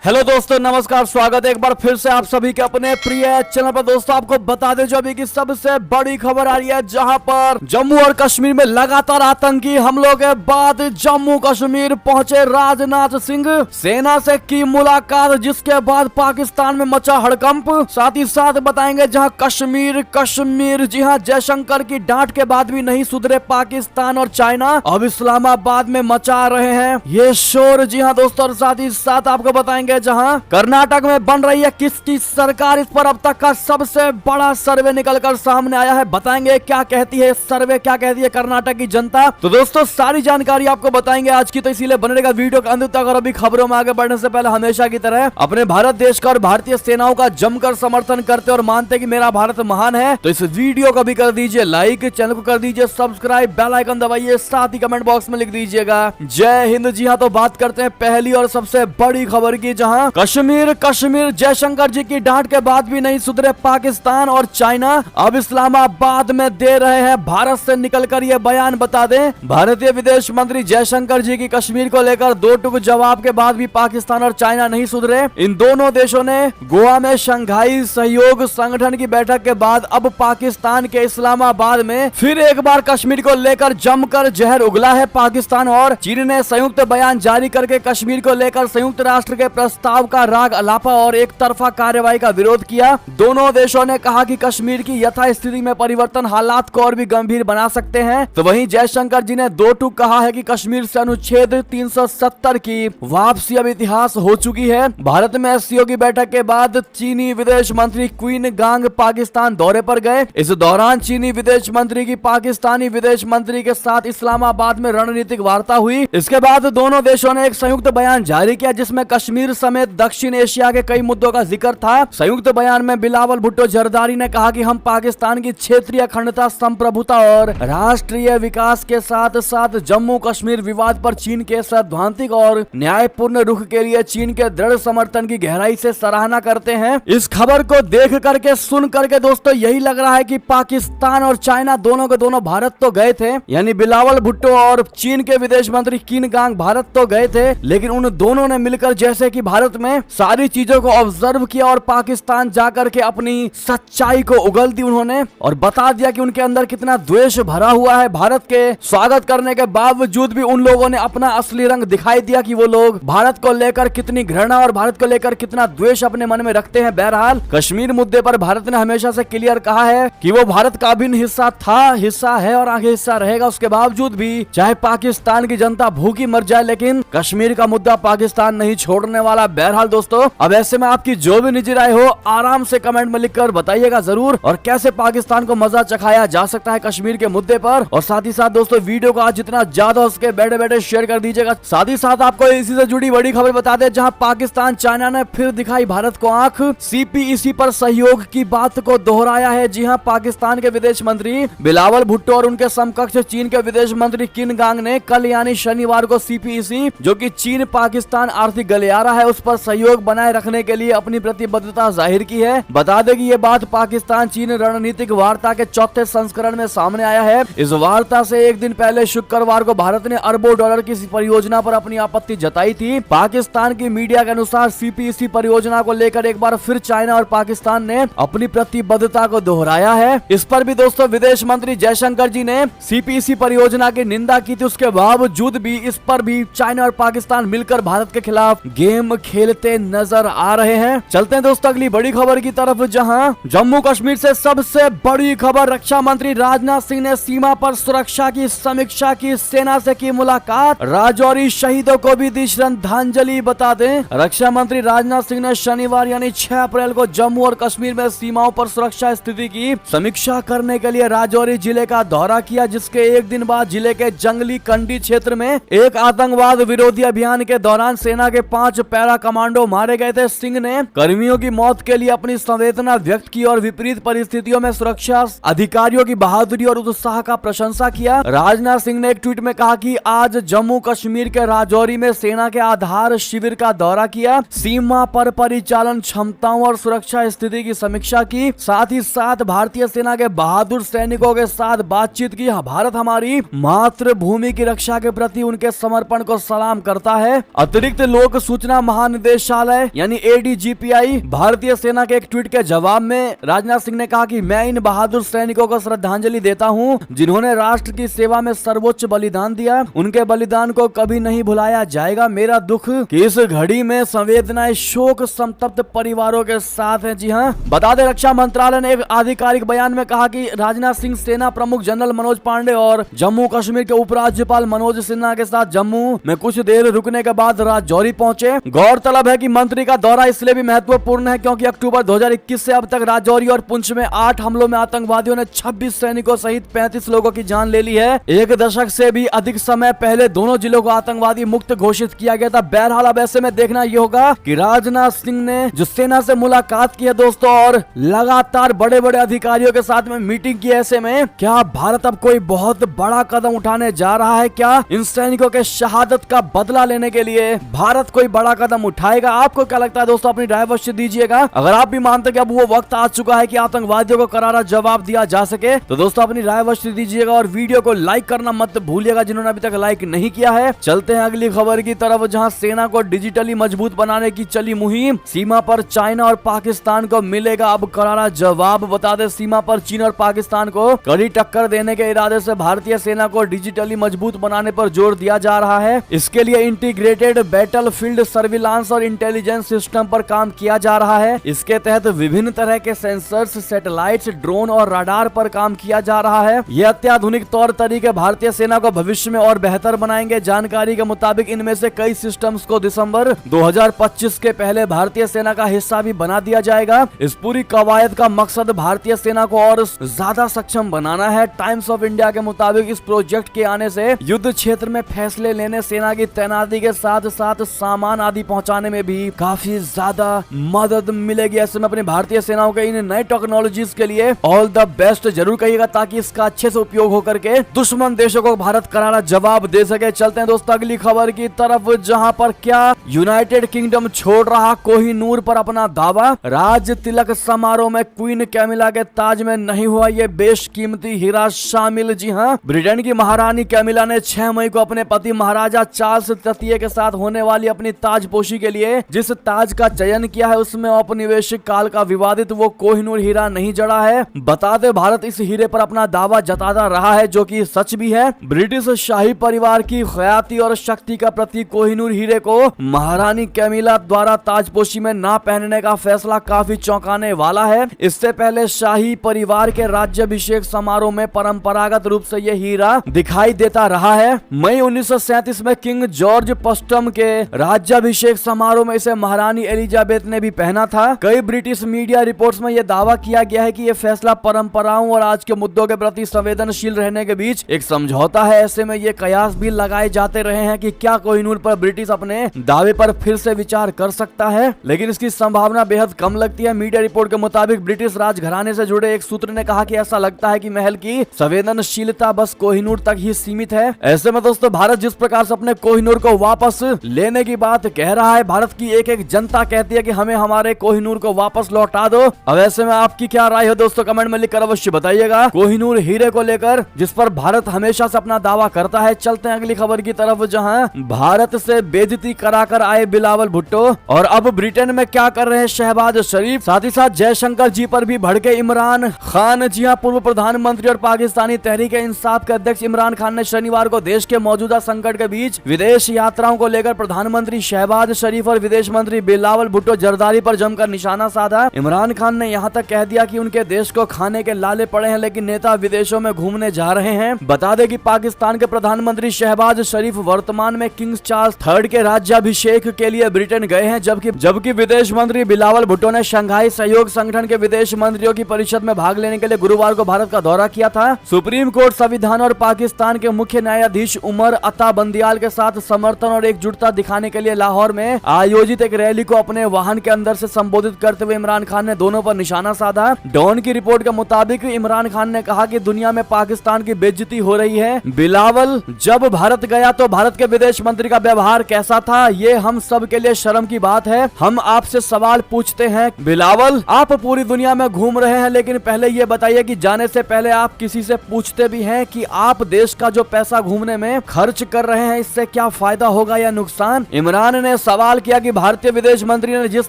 Hello दोस्तों, नमस्कार। स्वागत है एक बार फिर से आप सभी के अपने प्रिय चैनल पर। दोस्तों आपको बता दें जो अभी की सबसे बड़ी खबर आ रही है, जहां पर जम्मू और कश्मीर में लगातार आतंकी हमलों के बाद जम्मू कश्मीर पहुंचे राजनाथ सिंह। सेना से की मुलाकात, जिसके बाद पाकिस्तान में मचा हड़कंप। साथ ही साथ बताएंगे जहां कश्मीर जी हां, जयशंकर की डांट के बाद भी नहीं सुधरे पाकिस्तान और चाइना, अब इस्लामाबाद में मचा रहे हैं ये शोर। जी हां दोस्तों, और साथ ही साथ आपको बताएंगे जहां कर्नाटक में बन रही है किसकी सरकार, इस पर अब तक का सबसे बड़ा सर्वे निकलकर सामने आया है। बताएंगे क्या कहती है सर्वे, क्या कहती है कर्नाटक की जनता। तो दोस्तों सारी जानकारी आपको बताएंगे आज की, तो इसीलिए बने रहेगा वीडियो के अंत तक। और अभी खबरों में आगे बढ़ने से पहले हमेशा की तरह अपने भारत देश का और भारतीय सेनाओं का जमकर समर्थन करते और मानते कि मेरा भारत महान है, तो इस वीडियो को भी कर दीजिए लाइक, चैनल को कर दीजिए सब्सक्राइब, बेल आइकन दबाइए, साथ ही कमेंट बॉक्स में लिख दीजिएगा जय हिंद। जी हाँ, तो बात करते हैं पहली और सबसे बड़ी खबर की, जहां कश्मीर जयशंकर जी की डांट के बाद भी नहीं सुधरे पाकिस्तान और चाइना, अब इस्लामाबाद में दे रहे हैं भारत से निकलकर ये बयान। बता दें भारतीय विदेश मंत्री जयशंकर जी की कश्मीर को लेकर दो टूक जवाब के बाद भी पाकिस्तान और चाइना नहीं सुधरे। इन दोनों देशों ने गोवा में शंघाई सहयोग संगठन की बैठक के बाद अब पाकिस्तान के इस्लामाबाद में फिर एक बार कश्मीर को लेकर जमकर जहर उगला है। पाकिस्तान और चीन ने संयुक्त बयान जारी करके कश्मीर को लेकर संयुक्त राष्ट्र के प्रस्ताव का राग अलापा और एक तरफा कार्रवाई का विरोध किया। दोनों देशों ने कहा कि कश्मीर की यथास्थिति में परिवर्तन हालात को और भी गंभीर बना सकते हैं। तो वहीं जयशंकर जी ने दो टूक कहा है कि कश्मीर से अनुच्छेद 370 की वापसी अब इतिहास हो चुकी है। भारत में एससीओ की बैठक के बाद चीनी विदेश मंत्री क्वीन गांग पाकिस्तान दौरे पर गए। इस दौरान चीनी विदेश मंत्री की पाकिस्तानी विदेश मंत्री के साथ इस्लामाबाद में रणनीतिक वार्ता हुई। इसके बाद दोनों देशों ने एक संयुक्त बयान जारी किया, जिसमें कश्मीर समेत दक्षिण एशिया के कई मुद्दों का जिक्र था। संयुक्त बयान में बिलावल भुट्टो जरदारी ने कहा कि हम पाकिस्तान की क्षेत्रीय अखंडता, संप्रभुता और राष्ट्रीय विकास के साथ साथ जम्मू कश्मीर विवाद पर चीन के सैद्धांतिक और न्यायपूर्ण रुख के लिए चीन के दृढ़ समर्थन की गहराई से सराहना करते हैं। इस खबर को देख करके सुन करके दोस्तों यही लग रहा है कि पाकिस्तान और चाइना दोनों के दोनों भारत तो गए थे, यानी बिलावल भुट्टो और चीन के विदेश मंत्री किन गांग भारत तो गए थे, लेकिन उन दोनों ने मिलकर जैसे कि भारत में सारी चीजों को ऑब्जर्व किया और पाकिस्तान जाकर के अपनी सच्चाई को उगल दी उन्होंने, और बता दिया कि उनके अंदर कितना द्वेष भरा हुआ है। भारत के स्वागत करने के बावजूद भी उन लोगों ने अपना असली रंग दिखाई दिया कि वो लोग भारत को लेकर कितनी घृणा और भारत को लेकर कितना द्वेष अपने मन में रखते हैं। बहरहाल कश्मीर मुद्दे पर भारत ने हमेशा से क्लियर कहा है कि वो भारत का अभिन्न हिस्सा था, हिस्सा है और आगे हिस्सा रहेगा। उसके बावजूद भी चाहे पाकिस्तान की जनता भूखी मर जाए, लेकिन कश्मीर का मुद्दा पाकिस्तान नहीं छोड़ने वाला। बहरहाल दोस्तों, अब ऐसे में आपकी जो भी निजी राय हो आराम से कमेंट में लिखकर बताइएगा जरूर, और कैसे पाकिस्तान को मजा चखाया जा सकता है कश्मीर के मुद्दे पर। और साथ ही साथ दोस्तों वीडियो को आज जितना ज्यादा हो सके बैठे बैठे शेयर कर दीजिएगा। साथ ही साथ आपको इसी से जुड़ी बड़ी खबर बता दें, जहां पाकिस्तान चाइना ने फिर दिखाई भारत को आंख, सीपीईसी पर सहयोग की बात को दोहराया है। जी हां, पाकिस्तान के विदेश मंत्री बिलावल भुट्टो और उनके समकक्ष चीन के विदेश मंत्री किन गांग ने कल यानी शनिवार को सीपीईसी, जो कि चीन पाकिस्तान आर्थिक गलियारा है, उस पर सहयोग बनाए रखने के लिए अपनी प्रतिबद्धता जाहिर की है। बता दें कि ये बात पाकिस्तान चीन रणनीतिक वार्ता के चौथे संस्करण में सामने आया है। इस वार्ता से एक दिन पहले शुक्रवार को भारत ने अरबों डॉलर की परियोजना पर अपनी आपत्ति जताई थी। पाकिस्तान की मीडिया के अनुसार सीपीईसी परियोजना को लेकर एक बार फिर चाइना और पाकिस्तान ने अपनी प्रतिबद्धता को दोहराया है। इस पर भी दोस्तों विदेश मंत्री जयशंकर जी ने सीपीईसी परियोजना की निंदा की थी। उसके बावजूद भी इस पर भी चाइना और पाकिस्तान मिलकर भारत के खिलाफ गेम खेलते नजर आ रहे हैं। चलते हैं दोस्तों अगली बड़ी खबर की तरफ, जहां जम्मू कश्मीर से सबसे बड़ी खबर, रक्षा मंत्री राजनाथ सिंह ने सीमा पर सुरक्षा की समीक्षा की, सेना से की मुलाकात, राजौरी शहीदों को भी दी श्रद्धांजलि। बता दें रक्षा मंत्री राजनाथ सिंह ने शनिवार यानी 6 अप्रैल को जम्मू और कश्मीर में सीमाओं पर सुरक्षा स्थिति की समीक्षा करने के लिए राजौरी जिले का दौरा किया, जिसके एक दिन बाद जिले के जंगली कंडी क्षेत्र में एक आतंकवाद विरोधी अभियान के दौरान सेना के 5 पैरा कमांडो मारे गए थे। सिंह ने कर्मियों की मौत के लिए अपनी संवेदना व्यक्त की और विपरीत परिस्थितियों में सुरक्षा अधिकारियों की बहादुरी और उत्साह का प्रशंसा किया। राजनाथ सिंह ने एक ट्वीट में कहा कि आज जम्मू कश्मीर के राजौरी में सेना के आधार शिविर का दौरा किया, सीमा पर परिचालन क्षमताओं और सुरक्षा स्थिति की समीक्षा की, साथ ही साथ भारतीय सेना के बहादुर सैनिकों के साथ बातचीत की। भारत हमारी मातृभूमि की रक्षा के प्रति उनके समर्पण को सलाम करता है। अतिरिक्त लोक सूचना महानिदेशालय यानी ADGPI भारतीय सेना के एक ट्वीट के जवाब में राजनाथ सिंह ने कहा कि मैं इन बहादुर सैनिकों को श्रद्धांजलि देता हूं जिन्होंने राष्ट्र की सेवा में सर्वोच्च बलिदान दिया। उनके बलिदान को कभी नहीं भुलाया जाएगा। मेरा दुख कि इस घड़ी में संवेदनाएं शोक संतप्त परिवारों के साथ हैं। जी हाँ, बता दें रक्षा मंत्रालय ने एक आधिकारिक बयान में कहा कि राजनाथ सिंह सेना प्रमुख जनरल मनोज पांडे और जम्मू कश्मीर के उपराज्यपाल मनोज सिन्हा के साथ जम्मू में कुछ देर रुकने के बाद राजौरी पहुंचे। गौरतलब है कि मंत्री का दौरा इसलिए भी महत्वपूर्ण है क्योंकि अक्टूबर 2021 से अब तक राजौरी और पुंछ में 8 हमलों में आतंकवादियों ने 26 सैनिकों सहित 35 लोगों की जान ले ली है। एक दशक से भी अधिक समय पहले दोनों जिलों को आतंकवादी मुक्त घोषित किया गया था। बहरहाल अब ऐसे में देखना ये होगा कि राजनाथ सिंह ने जो सेना से मुलाकात की है दोस्तों और लगातार बड़े बड़े अधिकारियों के साथ में मीटिंग की, ऐसे में क्या भारत अब कोई बहुत बड़ा कदम उठाने जा रहा है? क्या इन सैनिकों के शहादत का बदला लेने के लिए भारत कोई बड़ा कदम उठाएगा? आपको क्या लगता है दोस्तों? अपनी राय अवश्य दीजिएगा। अगर आप भी मानते हैं कि अब वो वक्त आ चुका है कि आतंकवादियों को करारा जवाब दिया जा सके तो दोस्तों अपनी राय अवश्य दीजिएगा और वीडियो को लाइक करना मत भूलिएगा जिन्होंने अभी तक लाइक नहीं किया है। चलते हैं अगली खबर की तरफ, जहां सेना को डिजिटली मजबूत बनाने की चली मुहिम। सीमा पर चाइना और पाकिस्तान को मिलेगा अब करारा जवाब। बता दें सीमा पर चीन और पाकिस्तान को कड़ी टक्कर देने के इरादे से भारतीय सेना को डिजिटली मजबूत बनाने पर जोर दिया जा रहा है। इसके लिए इंटीग्रेटेड बैटल फील्ड सर्विलांस और इंटेलिजेंस सिस्टम पर काम किया जा रहा है। इसके तहत विभिन्न तरह के सेंसर्स, सैटेलाइट्स, ड्रोन और रडार पर काम किया जा रहा है। ये अत्याधुनिक तौर तरीके भारतीय सेना को भविष्य में और बेहतर बनाएंगे। जानकारी के मुताबिक इनमें से कई सिस्टम्स को दिसंबर 2025 के पहले भारतीय सेना का हिस्सा भी बना दिया जाएगा। इस पूरी कवायद का मकसद भारतीय सेना को और ज्यादा सक्षम बनाना है। टाइम्स ऑफ इंडिया के मुताबिक इस प्रोजेक्ट के आने से युद्ध क्षेत्र में फैसले लेने, सेना की तैनाती के साथ साथ सामान आदि पहुंचाने में भी काफी ज्यादा मदद मिलेगी। ऐसे में अपनी भारतीय सेनाओं के इन नए टेक्नोलॉजीज के लिए ऑल द बेस्ट जरूर कहिएगा ताकि इसका अच्छे से उपयोग होकर के दुश्मन देशों को भारत करारा जवाब दे सके। चलते हैं दोस्तों अगली खबर की तरफ, जहां पर क्या यूनाइटेड किंगडम छोड़ रहा कोहिनूर पर अपना दावा। राज तिलक समारोह में क्वीन कैमिला के ताज में नहीं हुआ ये बेशकीमती हीरा शामिल। जी हाँ, ब्रिटेन की महारानी कैमिला ने 6 मई को अपने पति महाराजा चार्ल्स तृतीय के साथ होने वाली अपनी ताजपोशी के लिए जिस ताज का चयन किया है उसमें औपनिवेशिक काल का विवादित वो कोहिनूर हीरा नहीं जड़ा है। बता दे भारत इस हीरे पर अपना दावा जताता रहा है जो कि सच भी है। ब्रिटिश शाही परिवार की ख्याति और शक्ति का प्रतीक कोहिनूर हीरे को महारानी कैमिला द्वारा ताजपोशी में ना पहनने का फैसला काफी चौंकाने वाला है। इससे पहले शाही परिवार के राज्याभिषेक समारोह में परंपरागत रूप से यह हीरा दिखाई देता रहा है। मई 1937 में किंग जॉर्ज पश्चिम के राज्याभिषेक समारोह में इसे महारानी एलिजाबेथ ने भी पहना था। कई ब्रिटिश मीडिया रिपोर्ट्स में यह दावा किया गया है कि यह फैसला परंपराओं और आज के मुद्दों के प्रति संवेदनशील रहने के बीच एक समझौता है। ऐसे में ये कयास भी लगाए जाते रहे हैं कि क्या कोहिनूर पर ब्रिटिश अपने दावे पर फिर से विचार कर सकता है, लेकिन इसकी संभावना बेहद कम लगती है। मीडिया रिपोर्ट के मुताबिक ब्रिटिश राजघराने से जुड़े एक सूत्र ने कहा कि ऐसा लगता है कि महल की संवेदनशीलता बस कोहिनूर तक ही सीमित है। ऐसे में दोस्तों भारत जिस प्रकार से अपने कोहिनूर को वापस लेने की बात कह रहा है, भारत की एक एक जनता कहती है कि हमें हमारे कोहिनूर को वापस लौटा दो। अब ऐसे में आपकी क्या राय है दोस्तों, कमेंट में लिखकर अवश्य बताइएगा कोहिनूर हीरे को लेकर जिस पर भारत हमेशा से अपना दावा करता है। चलते हैं अगली खबर की तरफ, जहां भारत से बेइज्जती कराकर आए बिलावल भुट्टो और अब ब्रिटेन में क्या कर रहे हैं शहबाज शरीफ। साथ ही साथ जयशंकर जी पर भी भड़के इमरान खान। जी हां, पूर्व प्रधानमंत्री और पाकिस्तानी तहरीक इंसाफ के अध्यक्ष इमरान खान ने शनिवार को देश के मौजूदा संकट के बीच विदेश यात्राओं को लेकर प्रधानमंत्री शहबाज शरीफ और विदेश मंत्री बिलावल भुट्टो जरदारी पर जमकर निशाना साधा। इमरान खान ने यहां तक कह दिया कि उनके देश को खाने के लाले पड़े हैं लेकिन नेता विदेशों में घूमने जा रहे हैं। बता दें कि पाकिस्तान के प्रधानमंत्री शहबाज शरीफ वर्तमान में किंग चार्ल्स III के राज्याभिषेक के लिए ब्रिटेन गए हैं, जबकि विदेश मंत्री बिलावल भुट्टो ने शंघाई सहयोग संगठन के विदेश मंत्रियों की परिषद में भाग लेने के लिए गुरुवार को भारत का दौरा किया था। सुप्रीम कोर्ट, संविधान और पाकिस्तान के मुख्य न्यायाधीश उमर अता बंदियाल के साथ समर्थन और एकजुटता दिखाने के लिए लाहौर में आयोजित एक रैली को अपने वाहन के अंदर से संबोधित करते हुए इमरान खान ने दोनों पर निशाना साधा। डॉन की रिपोर्ट के मुताबिक इमरान खान ने कहा कि दुनिया में पाकिस्तान की बेइज्जती हो रही है। बिलावल, जब भारत गया तो भारत के विदेश मंत्री का व्यवहार कैसा था, ये हम सब के लिए शर्म की बात है। हम आपसे सवाल पूछते हैं बिलावल, आप पूरी दुनिया में घूम रहे हैं लेकिन पहले ये बताइए कि जाने से पहले आप किसी से पूछते भी हैं कि आप देश का जो पैसा घूमने में खर्च कर रहे हैं इससे क्या फायदा होगा या नुकसान। इमरान ने सवाल किया कि भारतीय विदेश मंत्री ने जिस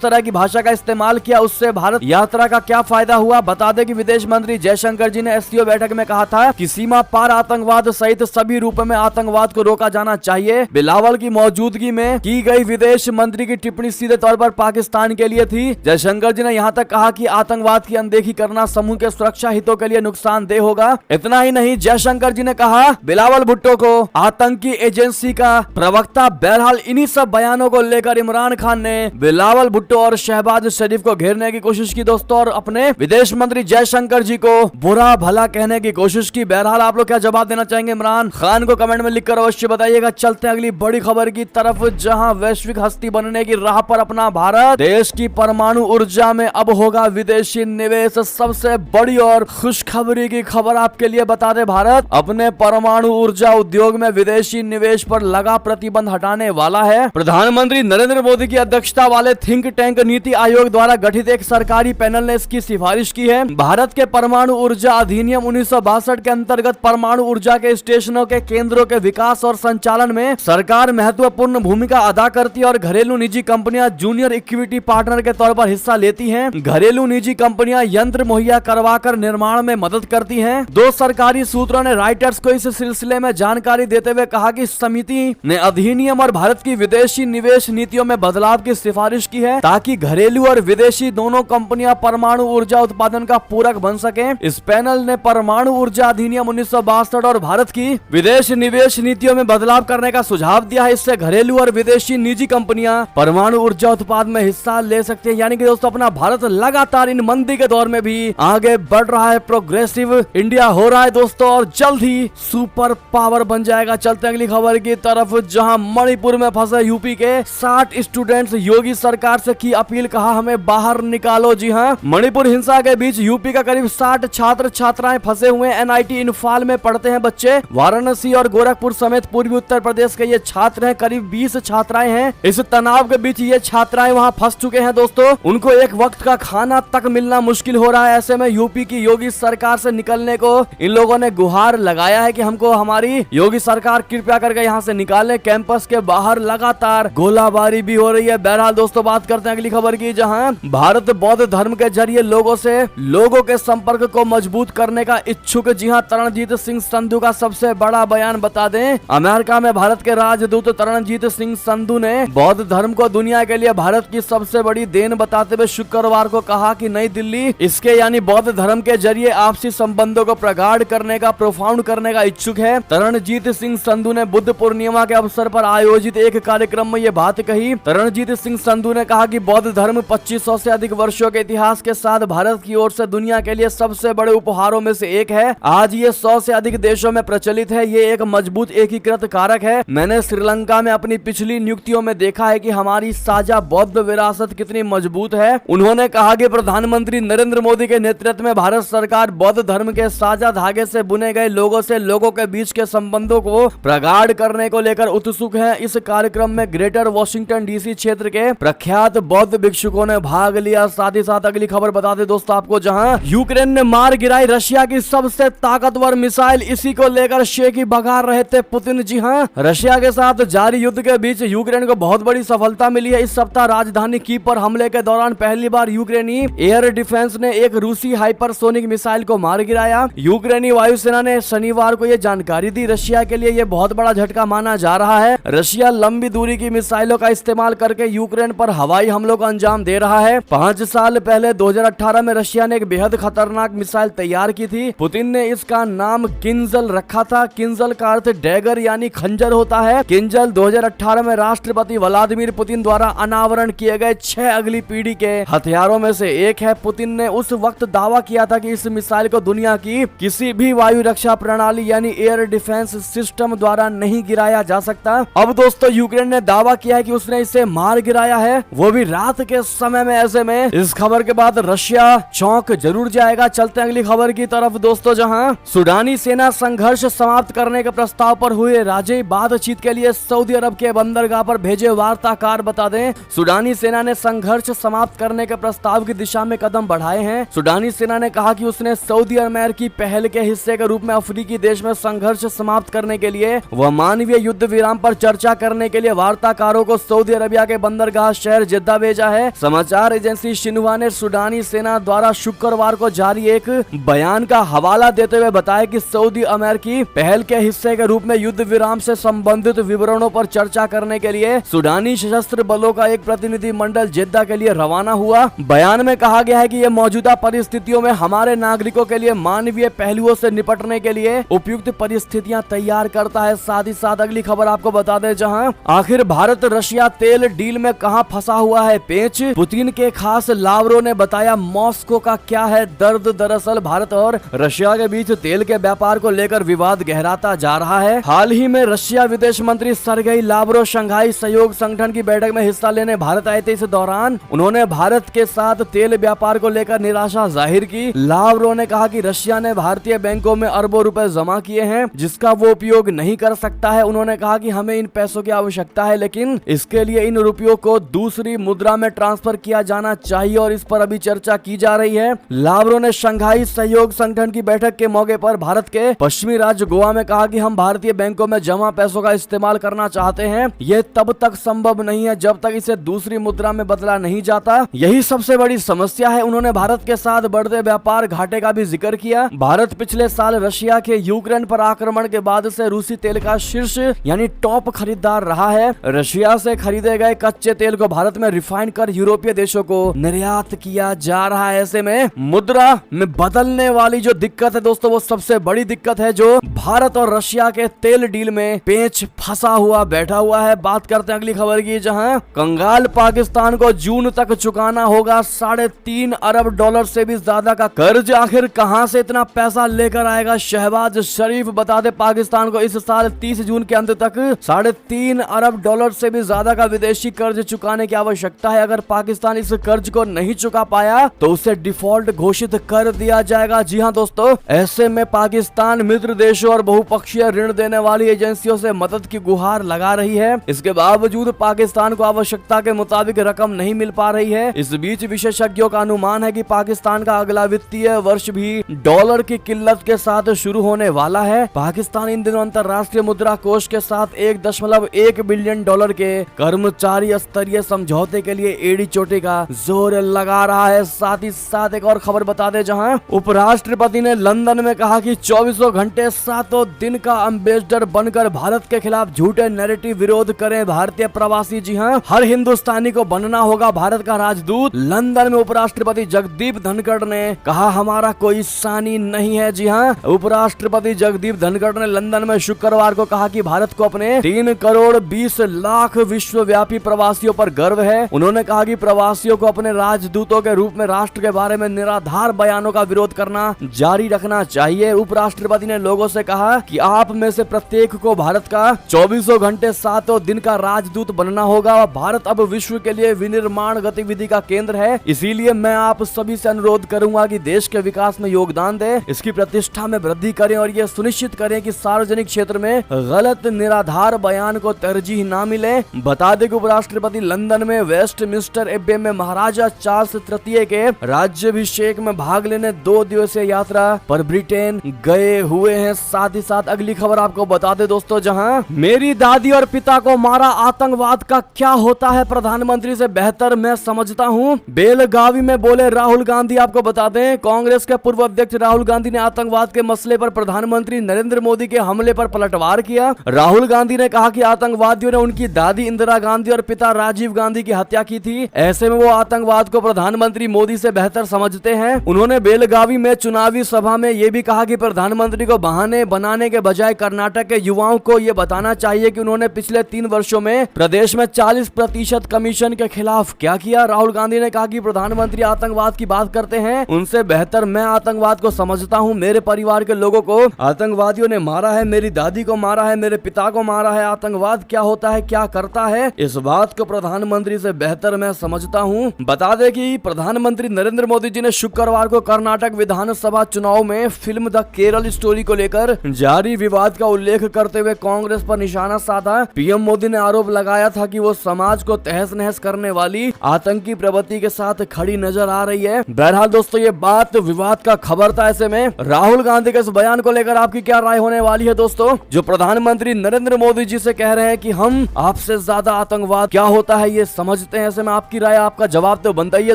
तरह की भाषा का इस्तेमाल किया उससे भारत यात्रा का क्या फायदा हुआ। बता दें कि विदेश मंत्री जयशंकर जी ने एससीओ बैठक में कहा था कि सीमा पार आतंकवाद सहित सभी रूपों में आतंकवाद को रोका जाना चाहिए। बिलावल की मौजूदगी में की गई विदेश मंत्री की टिप्पणी सीधे तौर पर पाकिस्तान के लिए थी। जयशंकर जी ने यहाँ तक कहा कि आतंकवाद की अनदेखी करना समूह के सुरक्षा हितों के लिए नुकसानदेह होगा। इतना ही नहीं, जयशंकर जी ने कहा बिलावल भुट्टो को आतंकी एजेंसी का प्रवक्ता। बहरहाल इन्हीं सब बयानों को लेकर इमरान खान ने बिलावल भुट्टो और शहबाज शरीफ को घेरने की कोशिश की दोस्तों, और अपने विदेश मंत्री जयशंकर जी को बुरा भला कहने की कोशिश की। बहरहाल आप लोग क्या जवाब देना चाहेंगे इमरान खान को, कमेंट में लिखकर अवश्य बताइएगा। चलते हैं अगली बड़ी खबर की तरफ, जहां वैश्विक हस्ती बनने की राह पर अपना भारत। देश की परमाणु ऊर्जा में अब होगा विदेशी निवेश। सबसे बड़ी और खुशखबरी की खबर आपके लिए बता दे, भारत अपने परमाणु ऊर्जा उद्योग में विदेशी निवेश पर लगा प्रतिबंध हटाने वाला है। प्रधानमंत्री नरेंद्र मोदी की अध्यक्षता वाले थिंक टैंक नीति आयोग द्वारा गठित एक सरकारी पैनल ने इसकी सिफारिश की है। भारत के परमाणु ऊर्जा अधिनियम 1962 के अंतर्गत परमाणु ऊर्जा के स्टेशनों के केंद्रों के विकास और संचालन में सरकार महत्वपूर्ण भूमिका अदा करती है और घरेलू निजी कंपनियां जूनियर इक्विटी पार्टनर के तौर पर हिस्सा लेती हैं। घरेलू निजी कंपनियां यंत्र मुहैया करवाकर निर्माण में मदद करती हैं। दो सरकारी सूत्रों ने राइटर्स को इस सिलसिले में जानकारी देते हुए कहा कि समिति ने अधिनियम और भारत की विदेशी निवेश नीतियों में बदलाव की सिफारिश की है ताकि घरेलू और विदेशी दोनों कंपनियां परमाणु ऊर्जा उत्पादन का पूरक बन सके। इस पैनल ने परमाणु ऊर्जा अधिनियम 1962 और भारत की विदेश निवेश नीतियों में बदलाव करने का सुझाव दिया है। इससे घरेलू और विदेशी निजी कंपनियां परमाणु ऊर्जा उत्पादन में हिस्सा ले सकती है। यानी कि दोस्तों अपना भारत लगातार इन मंदी के दौर में भी आगे बढ़ रहा है, प्रोग्रेसिव इंडिया हो रहा है दोस्तों, और जल्द ही सुपर पावर बन जाएगा। चलते अगली खबर की तरफ, जहां मणिपुर में फंसे यूपी के 60 स्टूडेंट्स योगी सरकार से की अपील, कहा हमें बाहर निकालो। जी हां, मणिपुर हिंसा के बीच यूपी का करीब 60 छात्र छात्राएं फंसे हुए। एनआईटी इम्फाल में पढ़ते हैं बच्चे। वाराणसी और गोरखपुर समेत पूर्वी उत्तर प्रदेश के ये छात्र हैं। करीब 20 छात्राएं हैं। इस तनाव के बीच ये छात्राएं वहां फंस चुके हैं दोस्तों। उनको एक वक्त का खाना तक मिलना मुश्किल हो रहा है। ऐसे में यूपी की योगी सरकार से निकलने को इन लोगों ने गुहार लगाया है कि हमको हमारी योगी सरकार कृपया करके यहाँ से निकाले। कैंपस के बाहर लगातार गोलाबारी भी हो रही है। बहरहाल दोस्तों बात करते हैं अगली खबर की, जहां भारत बौद्ध धर्म के जरिए लोगों के संपर्क को मजबूत करने का इच्छुक। जी हां, तरणजीत सिंह संधू का सबसे बड़ा बयान बता दें। अमेरिका में भारत के राजदूत तरणजीत सिंह संधू ने बौद्ध धर्म को दुनिया के लिए भारत की सबसे बड़ी देन बताते हुए शुक्रवार को कहा कि नई दिल्ली इसके यानी बौद्ध धर्म के जरिए आपसी संबंधों को प्रगाढ़ करने का, प्रोफाउंड करने का इच्छुक है। तरणजीत सिंह संधू ने बुद्ध पूर्णिमा के अवसर पर आयोजित एक कार्यक्रम में ये बात कही। तरणजीत सिंह संधू ने कहा कि बौद्ध धर्म 2500 से अधिक वर्षों के इतिहास के साथ भारत की ओर से दुनिया के लिए सबसे बड़े उपहारों में से एक है। आज ये 100 से अधिक देशों में प्रचलित है। ये एक मजबूत एकीकृत कारक है। मैंने श्रीलंका में अपनी पिछली नियुक्तियों में देखा है कि हमारी साझा बौद्ध विरासत कितनी मजबूत है। उन्होंने कहा कि प्रधानमंत्री नरेंद्र मोदी के नेतृत्व में भारत सरकार बौद्ध धर्म के साझा धागे से बुने गए लोगों के बीच के संबंधों को प्रगाढ़ करने को लेकर उत्सुक है। इस कार्यक्रम में ग्रेटर वॉशिंगटन डीसी क्षेत्र के प्रख्यात बौद्ध भिक्षुकों ने भाग लिया। साथ ही साथ अगली खबर बता दें दोस्तों आपको, जहां यूक्रेन ने मार गिराई रशिया की सबसे ताकतवर मिसाइल। इसी को लेकर शेखी बघार रहे थे पुतिन। जी हां, रशिया के साथ जारी युद्ध के बीच यूक्रेन को बहुत बड़ी सफलता मिली है। इस सप्ताह राजधानी कीव पर हमले के दौरान पहली बार यूक्रेनी एयर डिफेंस ने एक रूसी हाइपरसोनिक मिसाइल को मार गिराया। यूक्रेनी वायुसेना ने शनिवार को यह जानकारी दी। रशिया के लिए यह बहुत बड़ा झटका माना जा रहा है। रशिया लंबी दूरी की मिसाइलों का इस्तेमाल करके यूक्रेन पर हवाई हमलों को अंजाम दे रहा है। 5 साल पहले 2018 में रशिया ने एक बेहद खतरनाक मिसाइल तैयार की थी। पुतिन ने इसका नाम किंजल रखा था। किंजल का अर्थ डैगर यानी खंजर होता है। किंजल 2018 में राष्ट्रपति व्लादिमीर पुतिन द्वारा अनावरण किए गए 6 अगली पीढ़ी के हथियारों में से एक है। पुतिन ने उस वक्त दावा किया था कि इस मिसाइल को दुनिया की किसी भी वायु रक्षा प्रणाली यानी एयर डिफेंस सिस्टम द्वारा नहीं गिराया जा सकता। अब दोस्तों यूक्रेन ने दावा किया है कि उसने इसे मार गिराया है, वो भी रात के समय में। ऐसे में इस खबर के बाद रशिया चौंक जरूर जाएगा। चलते हैं अगली खबर की तरफ दोस्तों, जहां सुडानी सेना संघर्ष समाप्त करने के प्रस्ताव पर हुए राजी बातचीत के लिए सऊदी अरब के बंदरगाह पर भेजे वार्ताकार। बता दें, सुडानी सेना ने संघर्ष समाप्त करने के प्रस्ताव की दिशा में कदम बढ़ाए हैं। सुडानी सेना ने कहा कि उसने सऊदी अरब की पहल के हिस्से के रूप में अफ्रीकी देश में संघर्ष समाप्त करने के लिए व मानवीय युद्ध विराम पर चर्चा करने के लिए वार्ताकारों जहाजों को सऊदी अरबिया के बंदरगाह शहर जिद्दा भेजा है। समाचार एजेंसी शिन्हुआ ने सूडानी सेना द्वारा शुक्रवार को जारी एक बयान का हवाला देते हुए बताया कि सऊदी अमेरिकी पहल के हिस्से के रूप में युद्ध विराम से संबंधित विवरणों पर चर्चा करने के लिए सूडानी सशस्त्र बलों का एक प्रतिनिधि मंडल जिद्दा के लिए रवाना हुआ। बयान में कहा गया है कि यह मौजूदा परिस्थितियों में हमारे नागरिकों के लिए मानवीय पहलुओं से निपटने के लिए उपयुक्त परिस्थितियां तैयार करता है। साथ ही साथ अगली खबर आपको बता दें, जहां आखिर भारत रशिया तेल डील में कहां फंसा हुआ है पेंच। पुतिन के खास लावरो ने बताया मॉस्को का क्या है दर्द। दरअसल भारत और रशिया के बीच तेल के व्यापार को लेकर विवाद गहराता जा रहा है। हाल ही में रशिया विदेश मंत्री सरगेई लावरो शंघाई सहयोग संगठन की बैठक में हिस्सा लेने भारत आए थे। इस दौरान उन्होंने भारत के साथ तेल व्यापार को लेकर निराशा जाहिर की। लावरो ने कहा कि रशिया ने भारतीय बैंकों में अरबों रुपए जमा किए हैं जिसका वो उपयोग नहीं कर सकता है। उन्होंने कहा कि हमें इन पैसों की आवश्यकता है, लेकिन इसके लिए इन रुपयों को दूसरी मुद्रा में ट्रांसफर किया जाना चाहिए और इस पर अभी चर्चा की जा रही है। लावरो ने शंघाई सहयोग संगठन की बैठक के मौके पर भारत के पश्चिमी राज्य गोवा में कहा कि हम भारतीय बैंकों में जमा पैसों का इस्तेमाल करना चाहते हैं। यह तब तक संभव नहीं है जब तक इसे दूसरी मुद्रा में बदला नहीं जाता। यही सबसे बड़ी समस्या है। उन्होंने भारत के साथ बढ़ते व्यापार घाटे का भी जिक्र किया। भारत पिछले साल रशिया के यूक्रेन पर आक्रमण के बाद से रूसी तेल का शीर्ष यानी टॉप खरीदार रहा है। रशिया से खरीदे गए कच्चे तेल को भारत में रिफाइन कर यूरोपीय देशों को निर्यात किया जा रहा है। ऐसे में मुद्रा में बदलने वाली जो दिक्कत है दोस्तों, वो सबसे बड़ी दिक्कत है जो भारत और रशिया के तेल डील में पेंच फंसा हुआ बैठा हुआ है। बात करते हैं अगली खबर की, जहां कंगाल पाकिस्तान को जून तक चुकाना होगा $3.5 अरब से भी ज्यादा का कर्ज। आखिर कहां से इतना पैसा लेकर आएगा शहबाज शरीफ? बता दे पाकिस्तान को इस साल 30 जून के अंत तक $3.5 अरब से भी ज्यादा का विदेशी कर्ज चुकाने की आवश्यकता है। अगर पाकिस्तान इस कर्ज को नहीं चुका पाया तो उसे डिफॉल्ट घोषित कर दिया जाएगा। जी हां दोस्तों, ऐसे में पाकिस्तान मित्र देशों और बहुपक्षीय ऋण देने वाली एजेंसियों से मदद की गुहार लगा रही है। इसके बावजूद पाकिस्तान को आवश्यकता के मुताबिक रकम नहीं मिल पा रही है। इस बीच विशेषज्ञों का अनुमान है कि पाकिस्तान का अगला वित्तीय वर्ष भी डॉलर की किल्लत के साथ शुरू होने वाला है। पाकिस्तान इन दिनों अंतर्राष्ट्रीय मुद्रा कोष के साथ $1.1 बिलियन के कर्मचारी स्तरीय समझौते के लिए एड़ी चोटी का जोर लगा रहा है। साथ ही साथ एक और खबर बता दे, जहां उपराष्ट्रपति ने लंदन में कहा कि 24 घंटे 7 दिन का एम्बेसडर बनकर भारत के खिलाफ झूठे नैरेटिव विरोध करें भारतीय प्रवासी। जी हां, हर हिंदुस्तानी को बनना होगा भारत का राजदूत। लंदन में उपराष्ट्रपति जगदीप धनखड़ ने कहा हमारा कोई सानी नहीं है। जी हां, उपराष्ट्रपति जगदीप धनखड़ ने लंदन में शुक्रवार को कहा कि भारत को अपने 3 करोड़ 20 लाख विश्वव्यापी प्रवासियों पर गर्व है। उन्होंने कहा कि प्रवासियों को अपने राजदूतों के रूप में राष्ट्र के बारे में निराधार बयानों का विरोध करना जारी रखना चाहिए। उपराष्ट्रपति ने लोगों से कहा कि आप में से प्रत्येक को भारत का 24 घंटे 7 दिन का राजदूत बनना होगा। भारत अब विश्व के लिए विनिर्माण गतिविधि का केंद्र है, इसीलिए मैं आप सभी से अनुरोध करूंगा कि देश के विकास में योगदान दें, इसकी प्रतिष्ठा में वृद्धि करें और ये सुनिश्चित करें कि सार्वजनिक क्षेत्र में गलत निराधार बयान को तरजीह न मिले। बता दें कि उपराष्ट्रपति लंदन में वेस्टमिंस्टर एब्बे में महाराजा चार्ल्स तृतीय के राज्याभिषेक में भाग लेने 2 दिवसीय यात्रा पर ब्रिटेन गए हुए हैं। साथ ही साथ अगली खबर आपको बता दे दोस्तों, जहां मेरी दादी और पिता को मारा आतंकवाद का क्या होता है प्रधानमंत्री से बेहतर मैं समझता हूं, बेलगावी में बोले राहुल गांधी। आपको बता दें, कांग्रेस के पूर्व अध्यक्ष राहुल गांधी ने आतंकवाद के मसले पर प्रधानमंत्री नरेंद्र मोदी के हमले पर पलटवार किया। राहुल गांधी ने कहा कि आतंकवादियों ने उनकी दादी इंदिरा गांधी और पिता राजीव गांधी की हत्या की थी, ऐसे में वो आतंकवाद को प्रधानमंत्री मोदी से बेहतर समझते हैं। उन्होंने बेलगावी में चुनावी सभा में ये भी कहा कि प्रधानमंत्री को बहाने बनाने के बजाय कर्नाटक के युवाओं को ये बताना चाहिए कि उन्होंने पिछले 3 वर्षों में प्रदेश में 40% कमीशन के खिलाफ क्या किया। राहुल गांधी ने कहा कि प्रधानमंत्री आतंकवाद की बात करते हैं, उनसे बेहतर मैं आतंकवाद को समझता हूं। मेरे परिवार के लोगों को आतंकवादियों ने मारा है, मेरी दादी को मारा है, मेरे पिता को मारा है। आतंकवाद क्या होता है, क्या करता है, इस बात को प्रधानमंत्री से बेहतर मैं समझता हूं। बता दें कि प्रधानमंत्री नरेंद्र मोदी जी ने शुक्रवार को कर्नाटक विधानसभा चुनाव में फिल्म द केरल स्टोरी को लेकर पर जारी विवाद का उल्लेख करते हुए कांग्रेस पर निशाना साधा। पीएम मोदी ने आरोप लगाया था कि वो समाज को तहस नहस करने वाली आतंकी प्रवृत्ति के साथ खड़ी नजर आ रही है। बहरहाल दोस्तों, ये बात विवाद का खबर था। ऐसे में राहुल गांधी के इस बयान को लेकर आपकी क्या राय होने वाली है दोस्तों? जो प्रधानमंत्री नरेंद्र मोदी जी से कह रहे हैं कि हम आपसे ज्यादा आतंकवाद क्या होता है ये समझते हैं। ऐसे में आपकी राय, आपका जवाब तो बनता ही है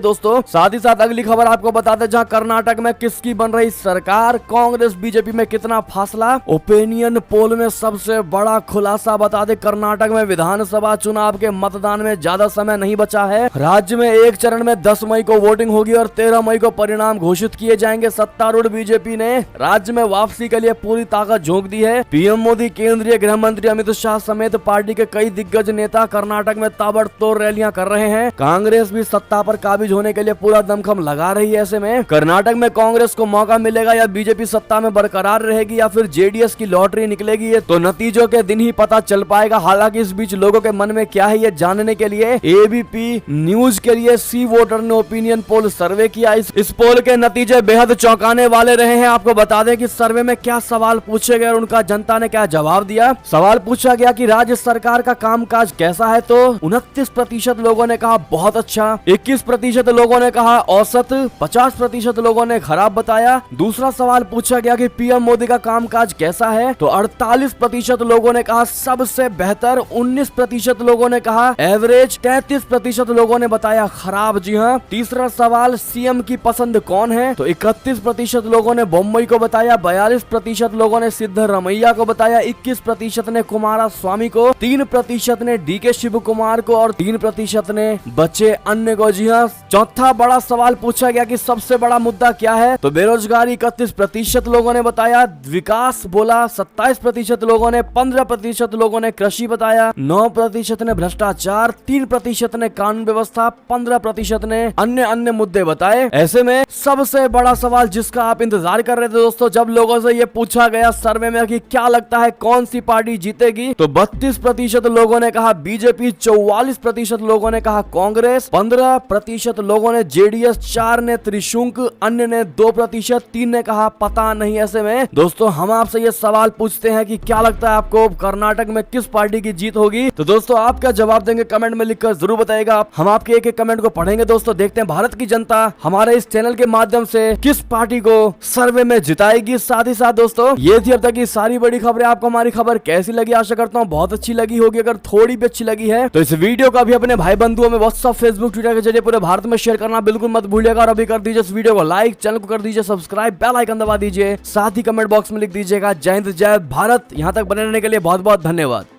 दोस्तों। साथ ही साथ अगली खबर आपको बता दें, जहां कर्नाटक में किसकी बन रही सरकार, कांग्रेस बीजेपी में कितना फासला। ओपिनियन पोल में सबसे बड़ा खुलासा बता दे, कर्नाटक में विधानसभा चुनाव के मतदान में ज्यादा समय नहीं बचा है। राज्य में एक चरण में 10 मई को वोटिंग होगी और 13 मई को परिणाम घोषित किए जाएंगे। सत्तारूढ़ बीजेपी ने राज्य में वापसी के लिए पूरी ताकत झोंक दी है। पीएम मोदी, केंद्रीय गृह मंत्री अमित शाह समेत पार्टी के कई दिग्गज नेता कर्नाटक में ताबड़तोड़ रैलियां कर रहे हैं। कांग्रेस भी सत्ता पर काबिज होने के लिए पूरा दमखम लगा रही है। ऐसे में कर्नाटक में कांग्रेस को मौका मिलेगा या बीजेपी सत्ता में बरकरार रहेगी या फिर जेडीएस की लॉटरी निकलेगी, ये तो नतीजों के दिन ही पता चल पाएगा। हालांकि इस बीच लोगों के मन में क्या है ये जानने के लिए एबीपी न्यूज के लिए सी वोटर ने ओपिनियन पोल सर्वे किया। इस पोल के नतीजे बेहद चौंकाने वाले रहे हैं। आपको बता दें कि सर्वे में क्या सवाल पूछे गए और उनका जनता ने क्या जवाब दिया। सवाल पूछा गया कि राज्य सरकार का कामकाज कैसा है, तो 29% लोगों ने कहा बहुत अच्छा, 21% लोगों ने कहा औसत, 50% लोगों ने खराब बताया। दूसरा सवाल पूछा गया कि पीएम मोदी का कामकाज कैसा है, तो 48% लोगों ने कहा सबसे बेहतर, 19% लोगों ने कहा एवरेज, 33% लोगों ने बताया खराब। जी हाँ। तीसरा सवाल, सीएम की पसंद कौन है, तो 31% लोगों ने बम्बई को बताया, 42% लोगों ने सिद्धरमैया को बताया, 21% ने कुमारा स्वामी को, 3% ने डीके शिव कुमार को और 3% ने बचे अन्य को। जी हाँ। चौथा बड़ा सवाल पूछा गया कि सबसे बड़ा मुद्दा क्या है, तो बेरोजगारी 31% लोगों ने बताया, विकास बोला 27% लोगों ने, 15% लोगों ने कृषि बताया, 9% ने भ्रष्टाचार, 3% ने कानून व्यवस्था, 15% ने अन्य मुद्दे बताए। ऐसे में सबसे बड़ा सवाल जिसका आप इंतजार कर रहे थे दोस्तों, जब लोगों से ये पूछा गया सर्वे में कि क्या लगता है कौन सी पार्टी जीतेगी, तो 32% लोगों ने कहा बीजेपी, 44% लोगों ने कहा कांग्रेस, 15% लोगों ने जेडीएस, 4 ने त्रिशंकु, अन्य ने 2%, 3 ने कहा पता नहीं। ऐसे में दोस्तों हम आपसे ये सवाल पूछते हैं कि क्या लगता है आपको कर्नाटक में किस पार्टी की जीत होगी, तो दोस्तों आप क्या जवाब देंगे कमेंट में लिखकर जरूर बताइएगा। हम आपके एक एक कमेंट को पढ़ेंगे दोस्तों। देखते हैं भारत की जनता हमारे इस चैनल के माध्यम से किस पार्टी को सर्वे में जिताएगी। साथ ही साथ दोस्तों ये थी अब तक की सारी बड़ी खबरें। आपको हमारी खबर कैसी लगी, आशा करता हूँ बहुत अच्छी लगी होगी। अगर थोड़ी भी अच्छी लगी है तो इस वीडियो को भी अपने भाई बंधुओं में व्हाट्सएप, फेसबुक, ट्विटर के जरिए पूरे भारत में शेयर करना बिल्कुल मत भूलिएगा। और अभी कर दीजिए इस वीडियो को लाइक, चैनल को कर दीजिए सब्सक्राइब, बेल आइकन दबा दीजिए, साथ ही कमेंट बॉक्स में लिख दीजिएगा जय हिंद जय भारत। यहाँ तक बने रहने के लिए बहुत बहुत धन्यवाद।